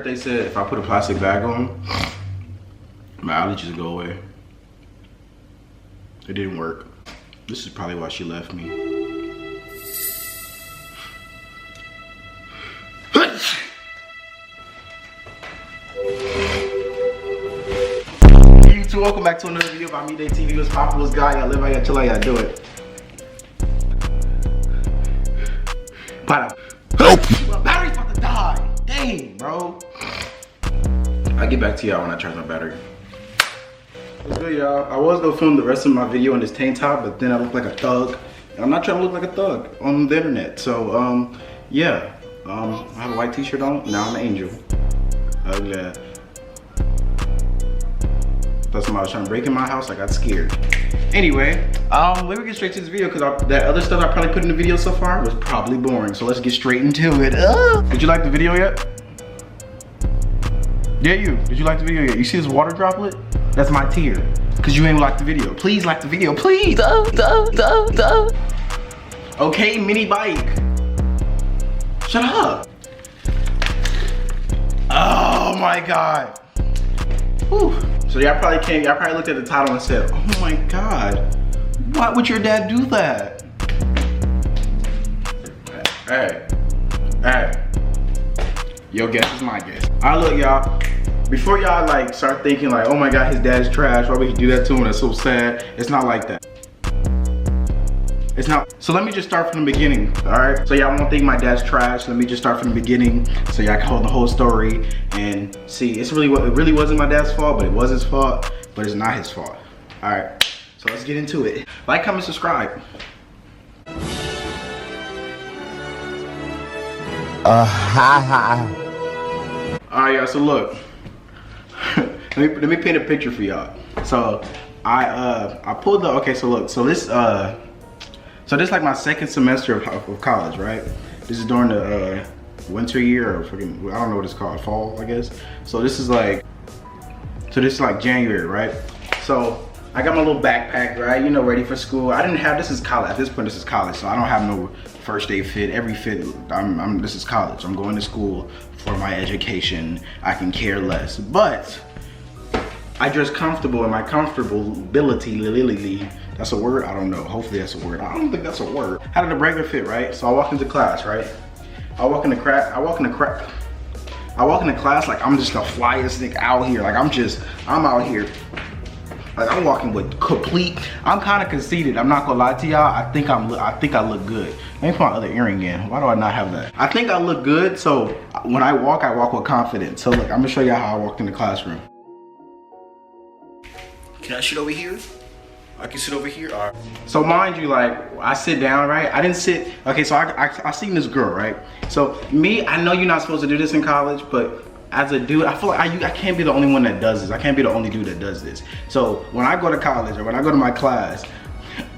they said if I put a plastic bag on, my allergies go away. It didn't work. This is probably why she left me. Hey YouTube, welcome back to another video about Me Day TV. What's poppin', what's guy? Y'all live how y'all chill, how y'all do it. My battery's about to die. Dang, bro. I'll get back to y'all when I charge my battery. What's good, y'all? I was gonna film the rest of my video in this tank top, but then I look like a thug. And I'm not trying to look like a thug on the internet. So, yeah. I have a white t-shirt on. Now I'm an angel. Yeah. Thought somebody was trying to break in my house. I got scared. Anyway, let me get straight to this video because that other stuff I probably put in the video so far was probably boring. So let's get straight into it. Did you like the video yet? Yeah, you. Did you like the video yet? You see this water droplet? That's my tear. Because you ain't like the video. Please like the video. Please. Okay, mini bike. Shut up. Oh my God. Whew. So y'all probably looked at the title and said, oh my God, why would your dad do that? Hey. Your guess is my guess. All right, look, y'all. Before y'all like start thinking like, oh my God, his dad's trash, why would he do that to him? That's so sad. It's not like that. It's not. So let me just start from the beginning, all right? So y'all won't think my dad's trash. Let me just start from the beginning so y'all can hold the whole story and see. It really wasn't my dad's fault, but it was his fault, but it's not his fault. All right, so let's get into it. Like, comment, subscribe. All right, y'all, so look. let me paint a picture for y'all. So I pulled the, okay, so look, so this is like my second semester of college, right? This is during the winter year, or fucking, I don't know what it's called, fall, I guess. So this is like January, right? So I got my little backpack, right? You know, ready for school. I didn't have, this is college, at this point this is college, so I don't have no first day fit, every fit, this is college. I'm going to school for my education. I can care less, but I dress comfortable in my comfortability, that's a word? I don't know. Hopefully that's a word. I don't think that's a word. How did the regular fit, right? So I walk into class, right? I walk into class like I'm just the flyest nigga out here. Like I'm out here. Like I'm walking with complete, I'm kind of conceited. I'm not gonna lie to y'all. I think I look good. Let me put my other earring in. Why do I not have that? I think I look good. So when I walk with confidence. So look, I'm gonna show y'all how I walked in the classroom. Can I sit over here? I can sit over here. All right. So mind you, like I sit down, right? I didn't sit. Okay, so I seen this girl, right? So me, I know you're not supposed to do this in college, but as a dude, I feel like I can't be the only one that does this. I can't be the only dude that does this. So when I go to college or when I go to my class,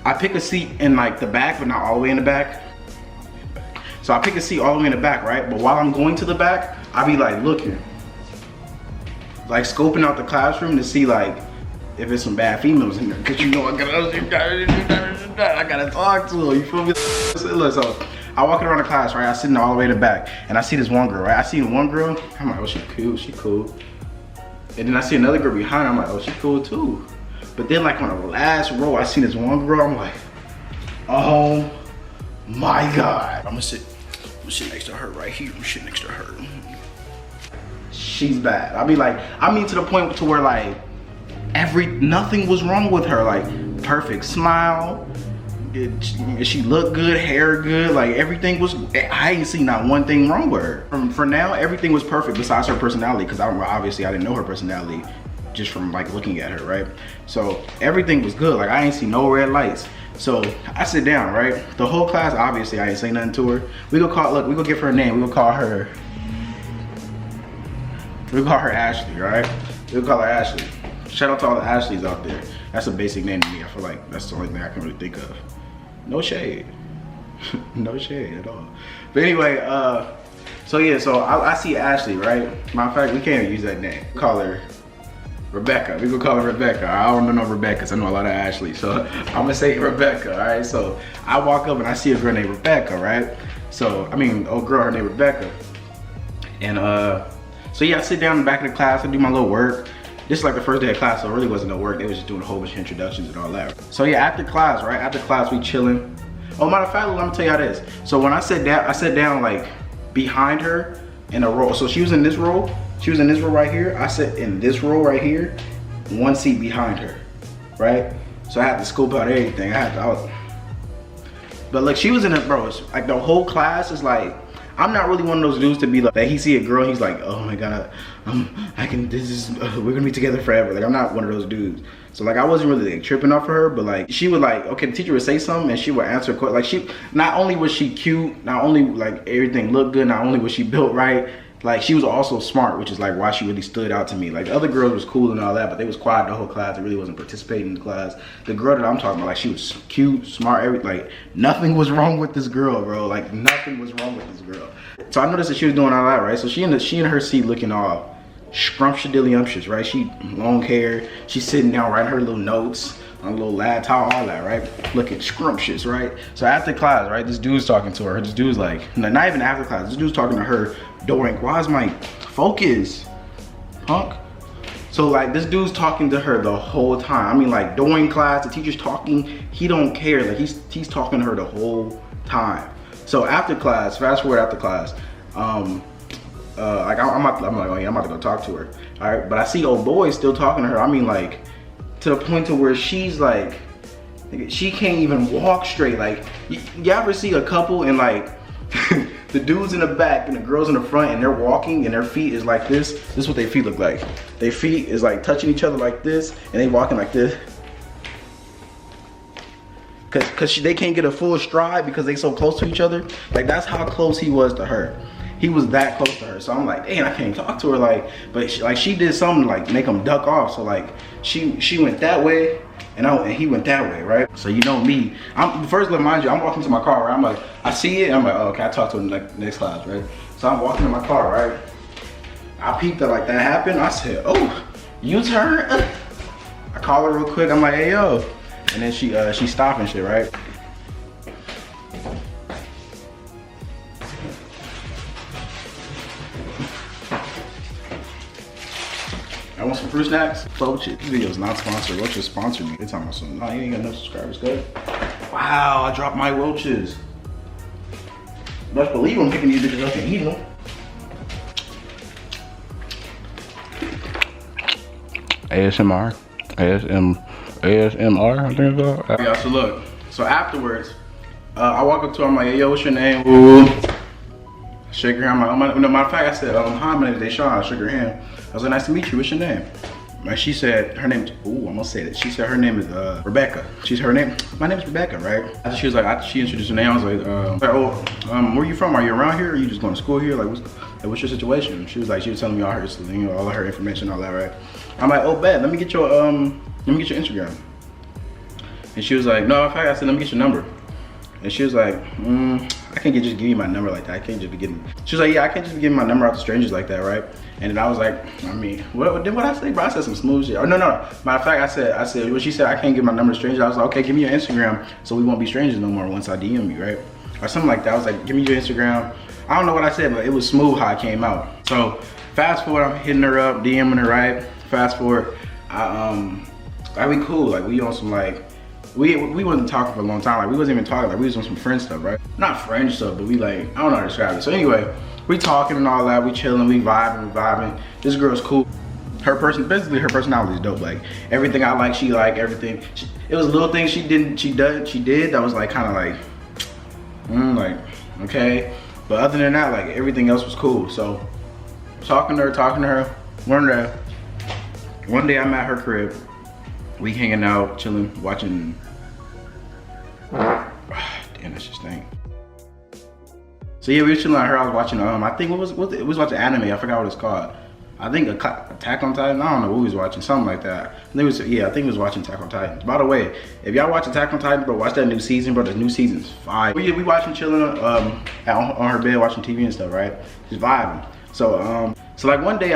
I pick a seat in like the back, but not all the way in the back. So I pick a seat all the way in the back, right? But while I'm going to the back, I be like looking, like scoping out the classroom to see like if it's some bad females in there, cause you know I gotta talk to her, you feel me? So I walking around the class, right? I sitting all the way in the back, and I see this one girl, right? I see one girl, I'm like, oh, she cool. And then I see another girl behind her, I'm like, oh, she cool too. But then like on the last row, I see this one girl, I'm like, oh my God. I'm gonna sit next to her right here. I'm sitting next to her. She's bad. I mean to the point to where like, nothing was wrong with her, like perfect smile, she looked good, hair good, like everything was, I ain't seen not one thing wrong with her. For now, everything was perfect besides her personality, because obviously I didn't know her personality just from like looking at her, right? So everything was good, like I ain't see no red lights. So I sit down, right? The whole class, obviously I ain't say nothing to her. We go give her a name, we gonna call her Ashley, right? We'll call her Ashley. Shout out to all the Ashleys out there. That's a basic name to me. I feel like that's the only thing I can really think of. No shade. No shade at all. But anyway, so yeah, so I see Ashley, right? Matter of fact, we can't even use that name. Call her Rebecca. We gonna call her Rebecca. I don't know Rebecca's. I know a lot of Ashley. So I'm gonna say Rebecca, all right? So I walk up and I see a girl named Rebecca, right? So, I mean, old girl, her name Rebecca. And So yeah, I sit down in the back of the class, I do my little work. This is like the first day of class, so it really wasn't no work. They was just doing a whole bunch of introductions and all that. So yeah, after class, right? After class, we chilling. Oh, matter of fact, let me tell you how this. So when I sat down like behind her in a row. So she was in this row. She was in this row right here. I sat in this row right here, one seat behind her, right? So I had to scope out everything. But like she was in it, bro. Like the whole class is like, I'm not really one of those dudes to be like that. He see a girl, he's like, oh my god, we're gonna be together forever. Like I'm not one of those dudes. So like I wasn't really like tripping off of her, but like she would like, okay, the teacher would say something and she would answer like she, not only was she cute, not only like everything looked good, not only was she built right, like she was also smart, which is like why she really stood out to me. Like the other girls was cool and all that, but they was quiet the whole class. They really wasn't participating in the class. The girl that I'm talking about, like she was cute, smart, like nothing was wrong with this girl, bro. Like nothing was wrong with this girl. So I noticed that she was doing all that, right? So she in her seat looking all scrumptious, right? She long hair, she's sitting down writing her little notes on a little laptop, all that, right? Looking scrumptious, right? So after class, right, this dude's talking to her. This dude's like, not even after class, this dude's talking to her during, why is my focus, punk? So like this dude's talking to her the whole time. I mean like during class, the teacher's talking, he don't care. Like he's talking to her the whole time. So after class, fast forward after class, like I'm like, oh yeah, I'm about to go talk to her. All right, but I see old boy still talking to her. I mean like to the point to where she's like, she can't even walk straight. Like you ever see a couple and like the dude's in the back and the girl's in the front and they're walking and their feet is like this. This is what their feet look like. Their feet is like touching each other like this and they walking like this. Cause they can't get a full stride because they so close to each other. Like that's how close he was to her. He was that close to her. So I'm like, dang, I can't talk to her. Like, but she did something to like make him duck off. So like she went that way and he went that way, right? So you know me, first mind you, I'm walking to my car, right? I'm like, I see it, I'm like, oh, okay, I talk to him next class, right? So I'm walking to my car, right? I peeped that like that happened. I said, oh, U-turn? I call her real quick, I'm like, hey yo. And then she stopped and shit, right? I want some fruit snacks. Roaches. This video is not sponsored. Roaches sponsor me. They talking about something. No, you ain't got no subscribers. Good. Wow, I dropped my roaches. Best believe I'm picking these bitches up and eating them. ASMR. ASMR, I think it's called. Yeah, so look. So afterwards, I walk up to her, I'm like, hey, yo, what's your name? Ooh. Shake her hand. I'm like, no, matter of fact, I said, hi, my name is Deshaun. I shook her hand. I was like, nice to meet you. What's your name? And she said, her name, ooh, I'm gonna say that. She said her name is Rebecca. She's her name. My name is Rebecca, right? After she was like, she introduced her name. I was like, where are you from? Are you around here? Are you just going to school here? Like, what's your situation? She was telling me all her, all of her information, all that, right? I'm like, oh, bet. Let me get your Instagram. And she was like, no, in fact, I said, let me get your number. And she was like, I can't just give you my number like that. I can't just be getting. She was like, yeah, I can't just be giving my number out to strangers like that, right? And then I was like, I mean, what I say, bro? I said some smooth shit. Oh no. Matter of fact, I said when she said I can't give my number to strangers, I was like, okay, give me your Instagram so we won't be strangers no more once I DM you, right? Or something like that. I was like, give me your Instagram. I don't know what I said, but it was smooth how it came out. So fast forward, I'm hitting her up, DMing her, right? Fast forward, we cool, like we on some like. We wasn't talking for a long time, like we wasn't even talking, like we was on some friend stuff, right? Not friend stuff, but we like, I don't know how to describe it. So anyway, we talking and all that, we chilling, we vibing. This girl's cool. Basically her personality is dope. Like everything I like, she like everything. It was little things she did that was like kind of like, okay. But other than that, like everything else was cool. So talking to her, one day I'm at her crib. We hanging out, chilling, watching. Damn, that shit stink. So yeah, we were chilling at her. I was watching. I think it was watching anime. I forgot what it's called. I think Attack on Titan. I don't know what we was watching. Something like that. I think it was watching Attack on Titan. By the way, if y'all watch Attack on Titan, bro, watch that new season, bro. The new season's fire. We watching, chilling on her bed, watching TV and stuff, right? Just vibing. So like one day,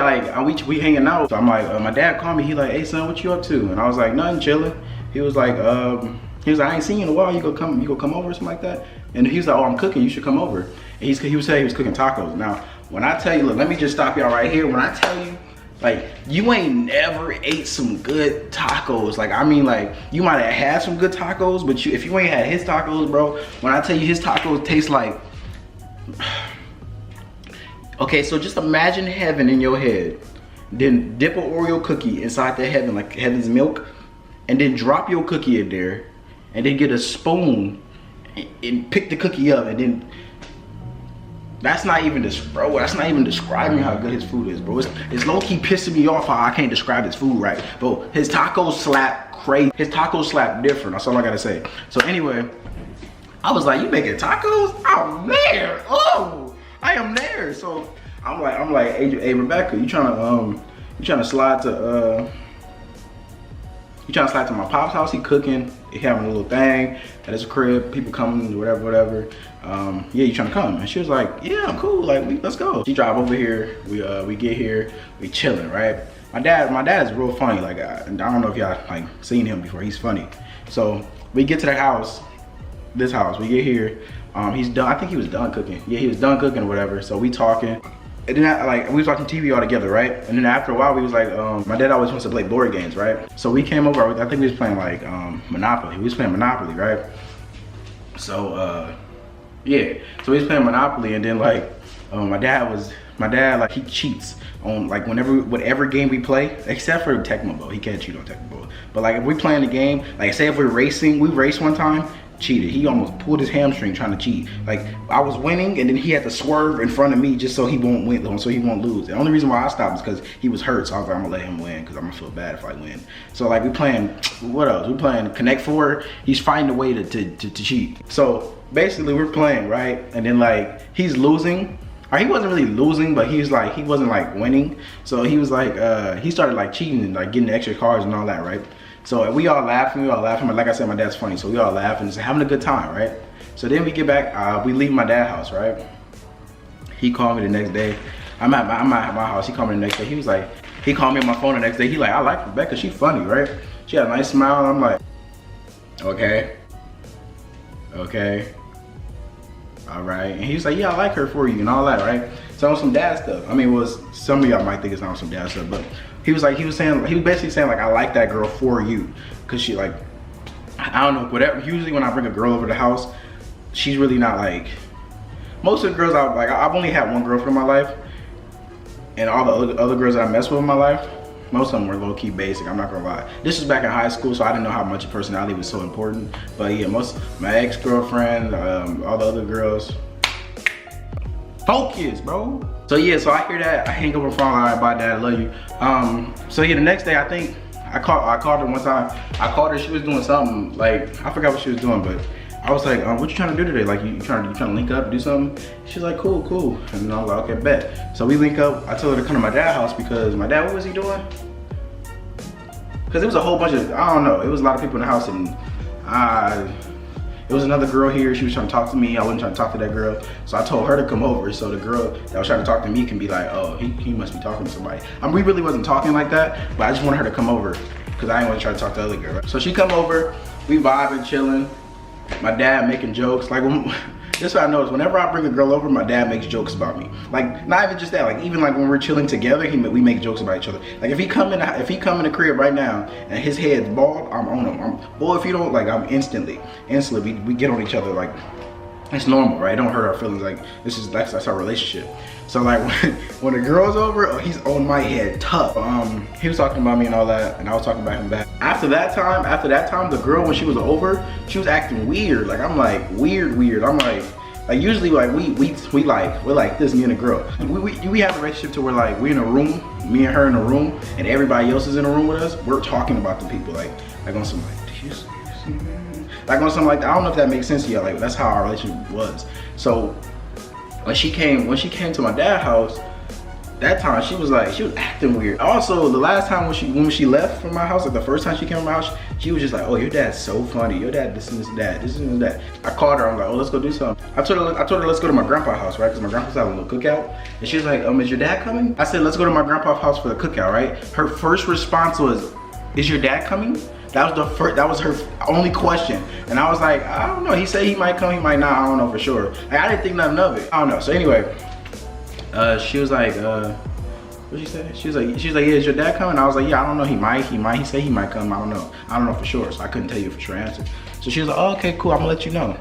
we hanging out. So I'm like, my dad called me. He like, hey son, what you up to? And I was like, nothing, chilling. He was like, I ain't seen you in a while. You go come over or something like that. And he was like, oh, I'm cooking. You should come over. And he was saying he was cooking tacos. Now, When I tell you, look, let me just stop y'all right here. When I tell you, like, you ain't never ate some good tacos. Like, I mean, like, you might have had some good tacos, but if you ain't had his tacos, bro, when I tell you his tacos taste like, okay, so just imagine heaven in your head. Then dip an Oreo cookie inside the heaven, like heaven's milk, and then drop your cookie in there, and then get a spoon and pick the cookie up, and then that's not even bro. That's not even describing how good his food is, bro. It's low key pissing me off how I can't describe his food right, bro. His tacos slap crazy. His tacos slap different. That's all I gotta say. So anyway, I was like, you making tacos? I'm there. Oh, I am there. So I'm like, hey Rebecca, you trying to slide to my pop's house? He cooking. He having a little thing at his crib. People coming, whatever. Yeah, you trying to come? And she was like, yeah, I'm cool. Like, let's go. She drive over here. We get here. We chilling, right? My dad is real funny. Like, I don't know if y'all like seen him before. He's funny. So we get to the house. This house. We get here. He's done. I think he was done cooking. Yeah, he was done cooking or whatever. So we talking. And then we was watching TV all together, right? And then after a while, we was like, my dad always wants to play board games, right? So we came over, I think we was playing like Monopoly. We was playing Monopoly, right? So, yeah. So we was playing Monopoly, and then like, my dad like, he cheats on like whatever game we play, except for Tecmo Bowl. He can't cheat on Tecmo Bowl. But like if we playing the game, like say if we're racing, we raced one time, cheated. He almost pulled his hamstring trying to cheat. Like I was winning and then he had to swerve in front of me just so he won't win, so he won't lose. The only reason why I stopped is because he was hurt, so I was like, I'm gonna let him win because I'm gonna feel bad if I win. So like we playing, what else? We playing Connect Four. He's finding a way to cheat. So basically we're playing, right? And then like he's losing. Or he wasn't really losing, but he wasn't like winning. So he was like, he started like cheating and like getting the extra cards and all that, right? So we all laughing, but like I said, my dad's funny, so we all laughing and having a good time, right? So then we get back, we leave my dad's house, right? He called me the next day. I'm at my house, he called me the next day. He called me on my phone the next day. He like, I like Rebecca, she funny, right? She had a nice smile. I'm like, okay. All right, and he was like, yeah, I like her for you and all that, right? So on some dad stuff. I mean, some of y'all might think it's not on some dad stuff, but he was basically saying like, I like that girl for you, cause she like, I don't know, whatever. Usually when I bring a girl over to the house, she's really not like, most of the girls I've only had one girlfriend in my life, and all the other girls that I messed with in my life, most of them were low-key basic, I'm not gonna lie. This was back in high school, so I didn't know how much personality was so important. But yeah, my ex-girlfriend, all the other girls, focus, bro. So yeah, so I hear that, I hang up on the phone, all right, bye dad, I love you. So yeah, the next day, I think, I called her one time. I called her, she was doing something, like, I forgot what she was doing, but I was like, what you trying to do today? Like, you trying to link up, do something? She's like, cool. And I was like, okay, bet. So we link up. I told her to come to my dad's house because my dad, what was he doing? Because it was a whole bunch of, I don't know, it was a lot of people in the house, and it was another girl here. She was trying to talk to me. I wasn't trying to talk to that girl. So I told her to come over so the girl that was trying to talk to me can be like, oh, he must be talking to somebody. We really wasn't talking like that, but I just wanted her to come over because I didn't want to try to talk to the other girl. So she come over, we vibing, chilling. My dad making jokes. Like, this is what I noticed. Whenever I bring a girl over, my dad makes jokes about me. Like, not even just that. Like, even like when we're chilling together, we make jokes about each other. Like, if he come in the crib right now and his head's bald, I'm on him. Boy, if you don't, like, I'm instantly, we get on each other. Like, it's normal, right? It don't hurt our feelings. Like, that's our relationship. So like when the girl's over, he's on my head tough. He was talking about me and all that, and I was talking about him back. After that time, the girl, when she was over, she was acting weird. Like, I'm like, weird. I'm like usually like we're like this, me and the girl. We have a relationship to where like we're in a room, me and her in a room, and everybody else is in a room with us. We're talking about the people like on some like on something like that. I don't know if that makes sense to you. Like, that's how our relationship was. So when she came to my dad's house, that time she was acting weird. Also, the last time when she left from my house, like the first time she came to my house, she was just like, oh, your dad's so funny. Your dad this and this and that. I called her, I'm like, oh, let's go do something. I told her let's go to my grandpa's house, right? Because my grandpa's having a little cookout. And she was like, is your dad coming? I said, let's go to my grandpa's house for the cookout, right? Her first response was, is your dad coming? That was her only question. And I was like, I don't know. He said he might come, he might not. I don't know for sure. Like, I didn't think nothing of it. I don't know. So anyway, She was like, what she say? She was like, yeah, is your dad coming? I was like, yeah, I don't know. He might. He said he might come. I don't know for sure. So I couldn't tell you for sure answer. So she was like, oh, okay, cool. I'm gonna let you know.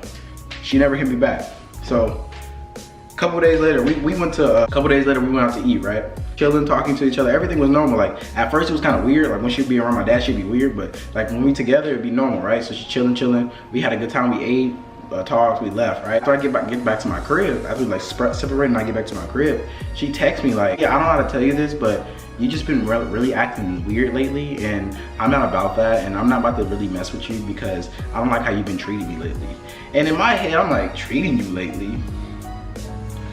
She never hit me back. So a couple days later, we went out to eat, right? Chilling, talking to each other. Everything was normal. Like at first it was kind of weird. Like when she'd be around my dad, she'd be weird. But like when we together, it'd be normal, right? So she's chilling. We had a good time. We ate. Talks, we left, right? So I get back to my crib, after we like separating, I get back to my crib, she texts me like, yeah, I don't know how to tell you this, but you just been really acting weird lately, and I'm not about that, and I'm not about to really mess with you because I don't like how you've been treating me lately. And in my head, I'm like, treating you lately?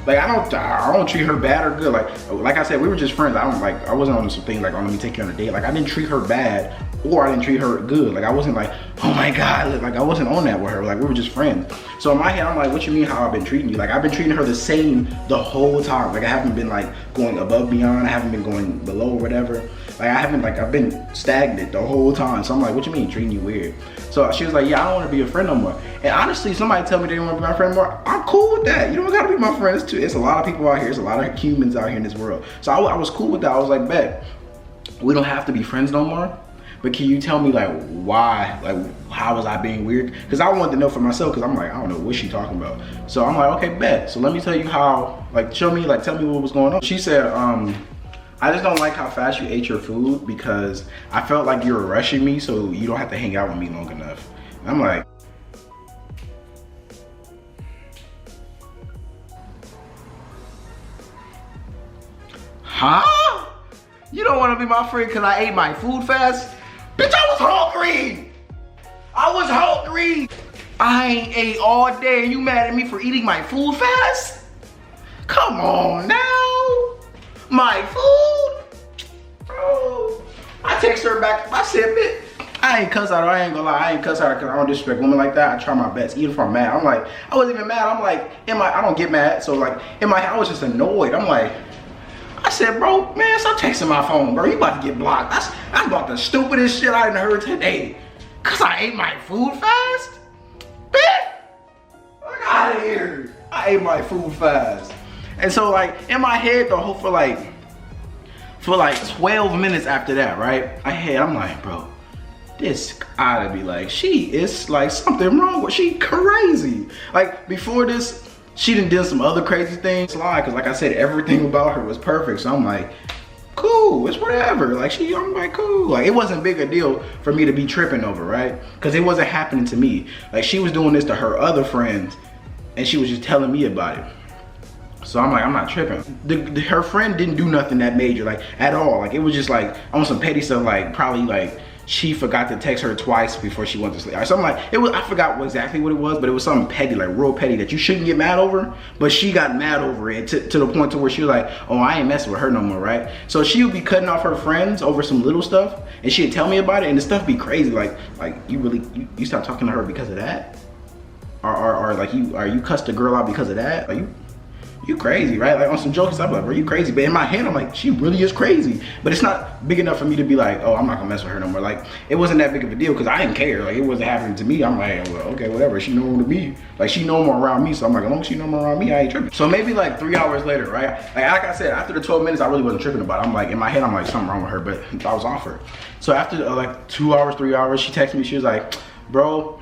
Like I don't treat her bad or good. Like I said, we were just friends. I wasn't on some thing like, oh, let me take you on a date. Like I didn't treat her bad or I didn't treat her good. Like I wasn't like, oh my God, like I wasn't on that with her. Like we were just friends. So in my head, I'm like, what you mean how I've been treating you? Like I've been treating her the same the whole time. Like I haven't been like going above beyond. I haven't been going below or whatever. Like I've been stagnant the whole time. So I'm like, what you mean treating you weird? So she was like, yeah, I don't want to be your friend no more. And honestly, somebody tell me they don't want to be my friend anymore, I'm cool with that. You don't gotta be my friends too. It's a lot of people out here. It's a lot of humans out here in this world. So I was cool with that. I was like, bet, we don't have to be friends no more. But can you tell me like why? Like how was I being weird? Because I wanted to know for myself, because I'm like, I don't know what she talking about. So I'm like, okay, bet. So let me tell you how, like tell me what was going on. She said, I just don't like how fast you ate your food because I felt like you were rushing me so you don't have to hang out with me long enough. And I'm like, huh? You don't want to be my friend because I ate my food fast? Bitch, I was hungry. I ain't ate all day and you mad at me for eating my food fast? Come on now. My food? Bro. I text her back. I said, bitch, I ain't cuss at her. I ain't gonna lie. I ain't cuss at her because I don't disrespect women like that. I try my best, even if I'm mad. I'm like, I wasn't even mad. I'm like, I don't get mad. So like, I was just annoyed. I'm like, I said, bro, man, stop texting my phone, bro. You about to get blocked. That's about the stupidest shit I done heard today. Cause I ate my food fast? Bitch, fuck out of here. I ate my food fast. And so like, in my head, the whole, for like 12 minutes after that, right? I'm like, bro, this gotta be like, she is like something wrong with, she crazy. Like before this, she done some other crazy things. Cause like I said, everything about her was perfect. So I'm like, cool, it's whatever. Like I'm like, cool. Like it wasn't big a deal for me to be tripping over, right? Cause it wasn't happening to me. Like she was doing this to her other friends and she was just telling me about it. So I'm like, I'm not tripping. Her friend didn't do nothing that major, like at all. Like it was just like on some petty stuff, like probably like she forgot to text her twice before she went to sleep. Or something like, I forgot exactly what it was, but it was something petty, like real petty that you shouldn't get mad over, but she got mad over it to the point to where she was like, oh, I ain't messing with her no more, right? So she would be cutting off her friends over some little stuff and she'd tell me about it and the stuff be crazy. Like you start talking to her because of that? Or like you cussed a girl out because of that? Like you crazy, right? Like on some jokes, I'm like, bro, you crazy. But in my head, I'm like, she really is crazy. But it's not big enough for me to be like, oh, I'm not gonna mess with her no more. Like, it wasn't that big of a deal because I didn't care. Like, it wasn't happening to me. I'm like, well, okay, whatever. She normal to me. Like, she normal around me. So I'm like, as long as she normal around me, I ain't tripping. So maybe like 3 hours later, right? Like I said, after the 12 minutes, I really wasn't tripping about it. I'm like, in my head, I'm like, something wrong with her, but I was off her. So after like 2 hours, 3 hours, she texted me. She was like, bro,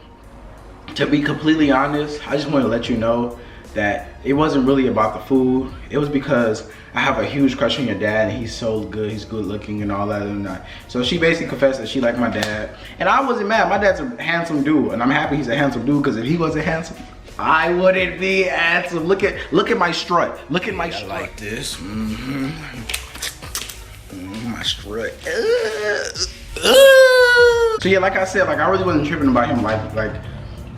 to be completely honest, I just want to let you know that it wasn't really about the food. It was because I have a huge crush on your dad and he's so good, he's good looking and all that and that. So she basically confessed that she liked my dad. And I wasn't mad, my dad's a handsome dude and I'm happy he's a handsome dude because if he wasn't handsome, I wouldn't be handsome. Look at my strut, look at my strut. Like this, my strut. So yeah, like I said, like I really wasn't tripping about him, like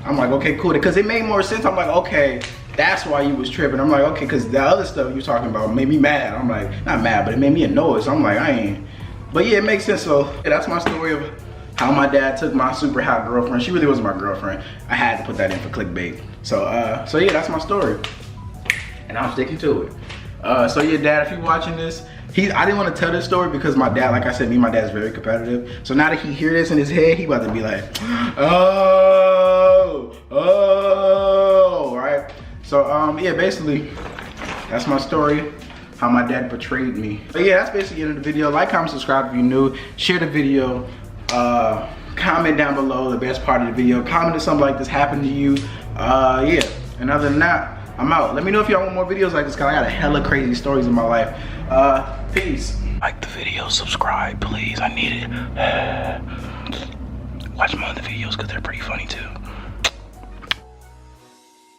I'm like, okay, cool, because it made more sense. I'm like, okay, that's why you was tripping. I'm like, okay, because the other stuff you talking about made me mad. I'm like, not mad, but it made me annoyed. So I'm like, I ain't. But yeah, it makes sense. So yeah, that's my story of how my dad took my super hot girlfriend. She really wasn't my girlfriend. I had to put that in for clickbait. So yeah, that's my story. And I'm sticking to it. So yeah, Dad, if you're watching this, I didn't want to tell this story because my dad, like I said, me and my dad is very competitive. So now that he hear this in his head, he about to be like, oh, right? So yeah, basically, that's my story. how my dad portrayed me. But yeah, that's basically the end of the video. Like, comment, subscribe if you're new. Share the video. Comment down below the best part of the video. Comment if something like this happened to you. Yeah, and other than that, I'm out. Let me know if y'all want more videos like this, because I got a hella crazy stories in my life. Peace. Like the video, subscribe, please. I need it. Watch my other videos because they're pretty funny too.